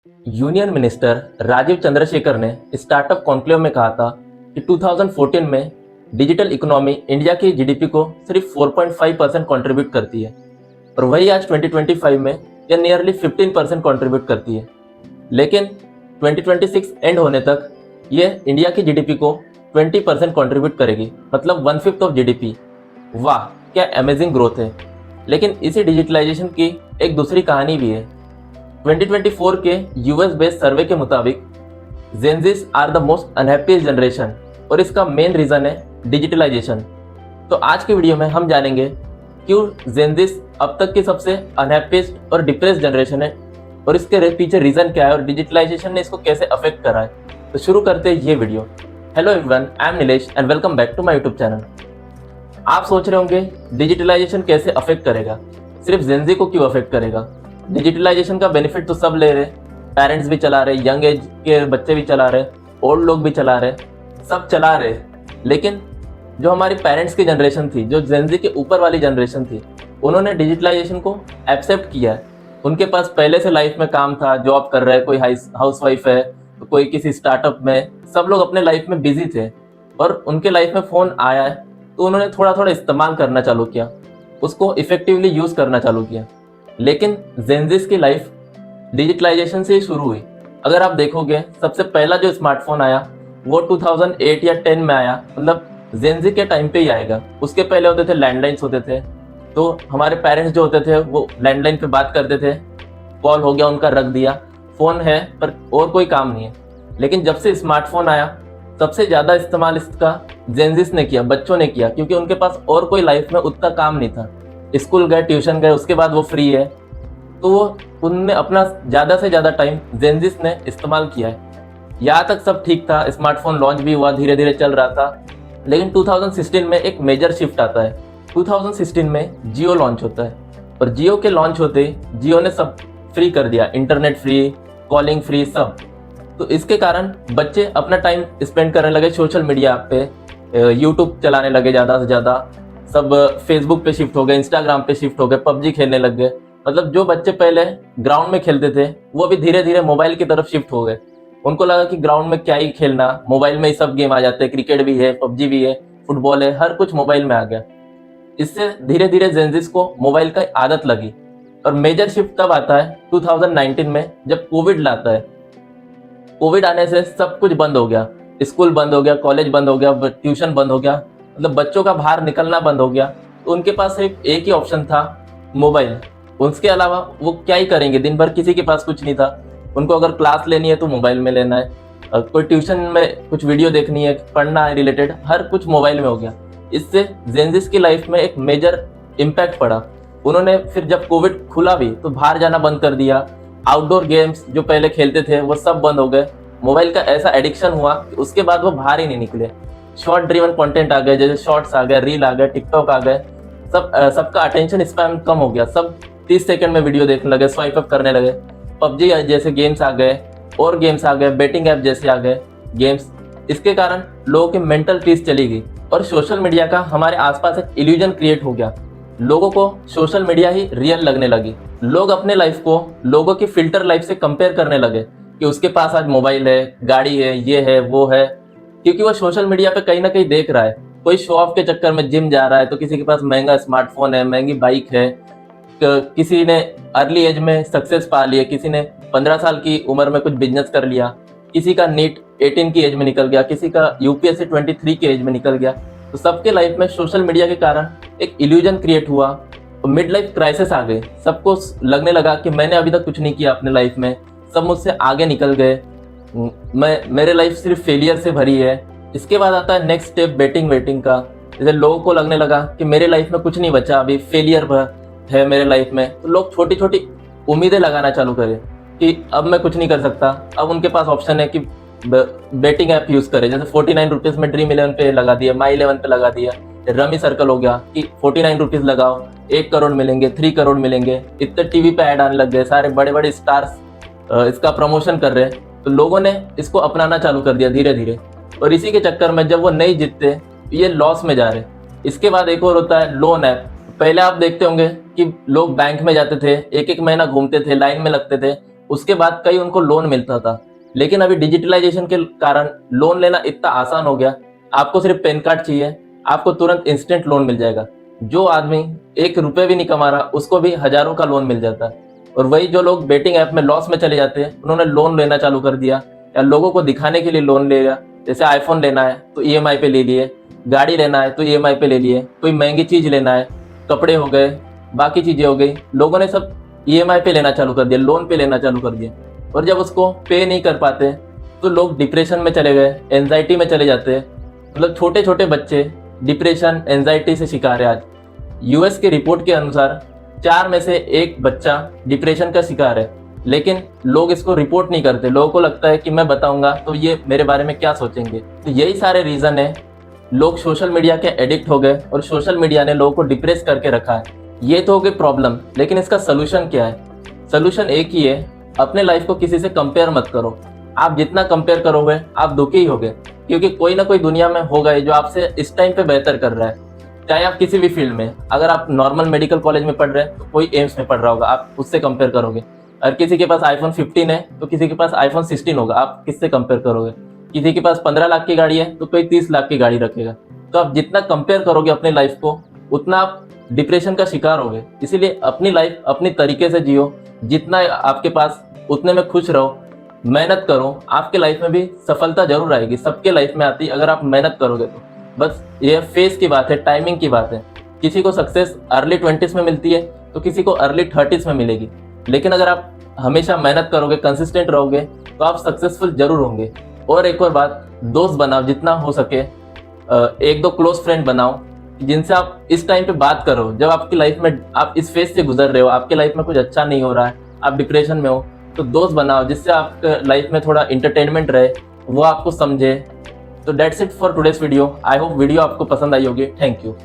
Union minister Rajiv Chandrashekhar ने startup conclave में कहा था कि 2014 में डिजिटल इकोनॉमी इंडिया की जीडीपी को सिर्फ 4.5% कंट्रीब्यूट करती है और वही आज 2025 में यह नियरली 15% कंट्रीब्यूट करती है। लेकिन 2026 एंड होने तक यह इंडिया की जीडीपी को 20% कंट्रीब्यूट करेगी, मतलब 1/5 ऑफ जीडीपी। वाह, क्या अमेजिंग ग्रोथ है। लेकिन इसी डिजिटलाइजेशन की एक दूसरी कहानी भी है। 2024 के यूएस बेस्ड सर्वे के मुताबिक Gen Zs are the most unhappiest generation और इसका मेन रीजन है डिजिटलाइजेशन। तो आज की वीडियो में हम जानेंगे क्यों जेनजीज अब तक की सबसे अनहैप्पीस्ट और डिप्रेस्ड जनरेशन है और इसके पीछे रीजन क्या है और डिजिटलाइजेशन ने इसको कैसे अफेक्ट करा है। तो शुरू करते हैं ये video. Hello everyone, I am Nilesh and welcome back to my YouTube channel. आप सोच रहे होंगे डिजिटलाइजेशन कैसे अफेक्ट करेगा, सिर्फ जेनजी को क्यों अफेक्ट करेगा। डिजिटलाइजेशन का बेनिफिट तो सब ले रहे, पेरेंट्स भी चला रहे, यंग एज के बच्चे भी चला रहे, ओल्ड लोग भी चला रहे, सब चला रहे। लेकिन जो हमारी पेरेंट्स की जनरेशन थी, जो जेनजी के ऊपर वाली जनरेशन थी, उन्होंने डिजिटलाइजेशन को एक्सेप्ट किया है। उनके पास पहले से लाइफ में काम था, जॉब कर रहे हैं, कोई हाउस वाइफ है तो कोई किसी स्टार्टअप में, सब लोग अपने लाइफ में बिजी थे और उनके लाइफ में फ़ोन आया है तो उन्होंने थोड़ा थोड़ा इस्तेमाल करना चालू किया, उसको इफेक्टिवली यूज़ करना चालू किया। लेकिन जेनजीज की लाइफ डिजिटलाइजेशन से ही शुरू हुई। अगर आप देखोगे, सबसे पहला जो स्मार्टफोन आया वो 2008 या 10 में आया, मतलब जेनजी के टाइम पे ही आएगा। उसके पहले होते थे लैंडलाइन्स होते थे, तो हमारे पेरेंट्स जो होते थे वो लैंडलाइन पे बात करते थे, कॉल हो गया उनका, रख दिया, फ़ोन है पर और कोई काम नहीं है। लेकिन जब से स्मार्टफोन आया, सबसे ज़्यादा इस्तेमाल इसका जेनजीज ने किया, बच्चों ने किया, क्योंकि उनके पास और कोई लाइफ में उतना काम नहीं था। स्कूल गए, ट्यूशन गए, उसके बाद वो फ्री है, तो वो उनने अपना ज़्यादा से ज़्यादा टाइम जेनजीज ने इस्तेमाल किया है। यहाँ तक सब ठीक था, स्मार्टफोन लॉन्च भी हुआ, धीरे धीरे चल रहा था। लेकिन 2016 में एक मेजर शिफ्ट आता है। 2016 में जियो लॉन्च होता है और जियो के लॉन्च होते ही जियो ने सब फ्री कर दिया, इंटरनेट फ्री, कॉलिंग फ्री, सब। तो इसके कारण बच्चे अपना टाइम स्पेंड करने लगे सोशल मीडिया पे, यूट्यूब चलाने लगे ज़्यादा से ज़्यादा, सब फेसबुक पे शिफ्ट हो गए, इंस्टाग्राम पे शिफ्ट हो गए, पबजी खेलने लग गए। मतलब जो बच्चे पहले ग्राउंड में खेलते थे वो भी धीरे धीरे मोबाइल की तरफ शिफ्ट हो गए। उनको लगा कि ग्राउंड में क्या ही खेलना, मोबाइल में ही सब गेम आ जाते हैं, क्रिकेट भी है, पबजी भी है, फुटबॉल है, हर कुछ मोबाइल में आ गया। इससे धीरे धीरे जेनजीज को मोबाइल का आदत लगी। और मेजर शिफ्ट तब आता है 2019 में, जब कोविड लाता है। कोविड आने से सब कुछ बंद हो गया, स्कूल बंद हो गया, कॉलेज बंद हो गया, ट्यूशन बंद हो गया, मतलब बच्चों का बाहर निकलना बंद हो गया। तो उनके पास सिर्फ एक ही ऑप्शन था, मोबाइल। उसके अलावा वो क्या ही करेंगे, दिन भर किसी के पास कुछ नहीं था। उनको अगर क्लास लेनी है तो मोबाइल में लेना है, कोई ट्यूशन में कुछ वीडियो देखनी है, पढ़ना है रिलेटेड, हर कुछ मोबाइल में हो गया। इससे जेनजीज की लाइफ में एक मेजर इम्पैक्ट पड़ा। उन्होंने फिर जब कोविड खुला भी तो बाहर जाना बंद कर दिया, आउटडोर गेम्स जो पहले खेलते थे वो सब बंद हो गए। मोबाइल का ऐसा एडिक्शन हुआ कि उसके बाद वो बाहर ही नहीं निकले। शॉर्ट ड्रिवन कंटेंट आ गए, जैसे शॉर्ट्स आ गए, रील आ गए, टिकटॉक आ गए, सबका अटेंशन स्पैन कम हो गया, सब 30 सेकंड में वीडियो देखने लगे, स्वाइप अप करने लगे। पबजी जैसे गेम्स आ गए, और गेम्स आ गए, बेटिंग ऐप जैसे आ गए गेम्स। इसके कारण लोगों की मेंटल पीस चली गई और सोशल मीडिया का हमारे आसपास एक इल्यूजन क्रिएट हो गया। लोगों को सोशल मीडिया ही रियल लगने लगी। लोग अपने लाइफ को लोगों की फिल्टर लाइफ से कंपेयर करने लगे कि उसके पास आज मोबाइल है, गाड़ी है, ये है, वो है, क्योंकि वो सोशल मीडिया पे कहीं ना कहीं देख रहा है। कोई शो ऑफ के चक्कर में जिम जा रहा है तो किसी के पास महंगा स्मार्टफोन है, महंगी बाइक है, किसी ने अर्ली एज में सक्सेस पा लिया, किसी ने 15 साल की उम्र में कुछ बिजनेस कर लिया, किसी का नीट 18 की एज में निकल गया, किसी का यूपीएससी 23 की एज में निकल गया। तो सबके लाइफ में सोशल मीडिया के कारण एक इल्यूजन क्रिएट हुआ, मिड लाइफ क्राइसिस आ गई। सबको लगने लगा कि मैंने अभी तक कुछ नहीं किया अपने लाइफ में, सब मुझसे आगे निकल गए, मेरे लाइफ सिर्फ फेलियर से भरी है। इसके बाद आता है नेक्स्ट स्टेप, बेटिंग वेटिंग का। जैसे लोगों को लगने लगा कि मेरे लाइफ में कुछ नहीं बचा, अभी फेलियर है मेरे लाइफ में, तो लोग छोटी छोटी उम्मीदें लगाना चालू करें कि अब मैं कुछ नहीं कर सकता। अब उनके पास ऑप्शन है कि बेटिंग ऐप यूज़ करें, जैसे 49 रुपीज़ में ड्रीम 11 पे लगा दिया, माई 11 पे लगा दिया, रमी सर्कल हो गया कि 49 रुपीज़ लगाओ, 1 करोड़ मिलेंगे, 3 करोड़ मिलेंगे। इतने टीवी पे ऐड आने लग गए, सारे बड़े बड़े स्टार्स इसका प्रमोशन कर रहे हैं। तो लोगों ने इसको अपनाना चालू कर दिया धीरे धीरे, और इसी के चक्कर में जब वो नहीं जीतते ये लॉस में जा रहे। इसके बाद एक और होता है लोन ऐप। पहले आप देखते होंगे कि लोग बैंक में जाते थे, एक एक महीना घूमते थे, लाइन में लगते थे, उसके बाद कई उनको लोन मिलता था। लेकिन अभी डिजिटलाइजेशन के कारण लोन लेना इतना आसान हो गया, आपको सिर्फ पैन कार्ड चाहिए, आपको तुरंत इंस्टेंट लोन मिल जाएगा। जो आदमी 1 रुपए भी नहीं कमा रहा उसको भी हजारों का लोन मिल जाता है। और वही जो लोग बेटिंग ऐप में लॉस में चले जाते हैं, उन्होंने लोन लेना चालू कर दिया या लोगों को दिखाने के लिए लोन ले लिया। जैसे आईफोन लेना है तो ईएमआई पे ले लिए, गाड़ी लेना है तो ईएमआई पे ले लिए, कोई महंगी चीज लेना है, कपड़े हो गए, बाकी चीजें हो गई, लोगों ने सब ईएमआई पे लेना चालू कर दिया, लोन पे लेना चालू कर दिया। और जब उसको पे नहीं कर पाते तो लोग डिप्रेशन में चले गए, एंजाइटी में चले जाते हैं। मतलब छोटे छोटे बच्चे डिप्रेशन एंजाइटी से शिकार है आज। यूएस की रिपोर्ट के अनुसार 4 में से 1 बच्चा डिप्रेशन का शिकार है, लेकिन लोग इसको रिपोर्ट नहीं करते। लोगों को लगता है कि मैं बताऊंगा तो ये मेरे बारे में क्या सोचेंगे। तो यही सारे रीजन है, लोग सोशल मीडिया के एडिक्ट हो गए और सोशल मीडिया ने लोगों को डिप्रेस करके रखा है। ये तो हो गई प्रॉब्लम, लेकिन इसका सोल्यूशन क्या है? सोल्यूशन एक ही है, अपने लाइफ को किसी से कंपेयर मत करो। आप जितना कंपेयर करोगे आप दुखी ही होगे, क्योंकि कोई ना कोई दुनिया में होगा जो आपसे इस टाइम पे बेहतर कर रहा है। चाहे आप किसी भी फील्ड में, अगर आप नॉर्मल मेडिकल कॉलेज में पढ़ रहे हैं तो कोई एम्स में पढ़ रहा होगा, आप उससे कंपेयर करोगे। अगर किसी के पास आईफोन 15 है तो किसी के पास आईफोन 16 होगा, आप किससे कंपेयर करोगे? किसी के पास 15 लाख की गाड़ी है तो कोई 30 लाख की गाड़ी रखेगा। तो आप जितना कंपेयर करोगे अपनी लाइफ को, उतना आप डिप्रेशन का शिकार होगे। इसीलिए अपनी लाइफ अपनी तरीके से जियो, जितना आपके पास उतने में खुश रहो, मेहनत करो। आपके लाइफ में भी सफलता जरूर आएगी, सबके लाइफ में आती है अगर आप मेहनत करोगे तो। बस ये फेस की बात है, टाइमिंग की बात है। किसी को सक्सेस अर्ली 20s में मिलती है तो किसी को अर्ली 30s में मिलेगी। लेकिन अगर आप हमेशा मेहनत करोगे, कंसिस्टेंट रहोगे, तो आप सक्सेसफुल जरूर होंगे। और एक और बात, दोस्त बनाओ जितना हो सके, 1-2 क्लोज फ्रेंड बनाओ जिनसे आप इस टाइम पे बात करो। जब आपकी लाइफ में आप इस फेज से गुजर रहे हो, आपके लाइफ में कुछ अच्छा नहीं हो रहा है, आप डिप्रेशन में हो, तो दोस्त बनाओ जिससे आपके लाइफ में थोड़ा इंटरटेनमेंट रहे, वो आपको समझे। तो that's it for today's video. I hope video आपको पसंद आई होगी। Thank you.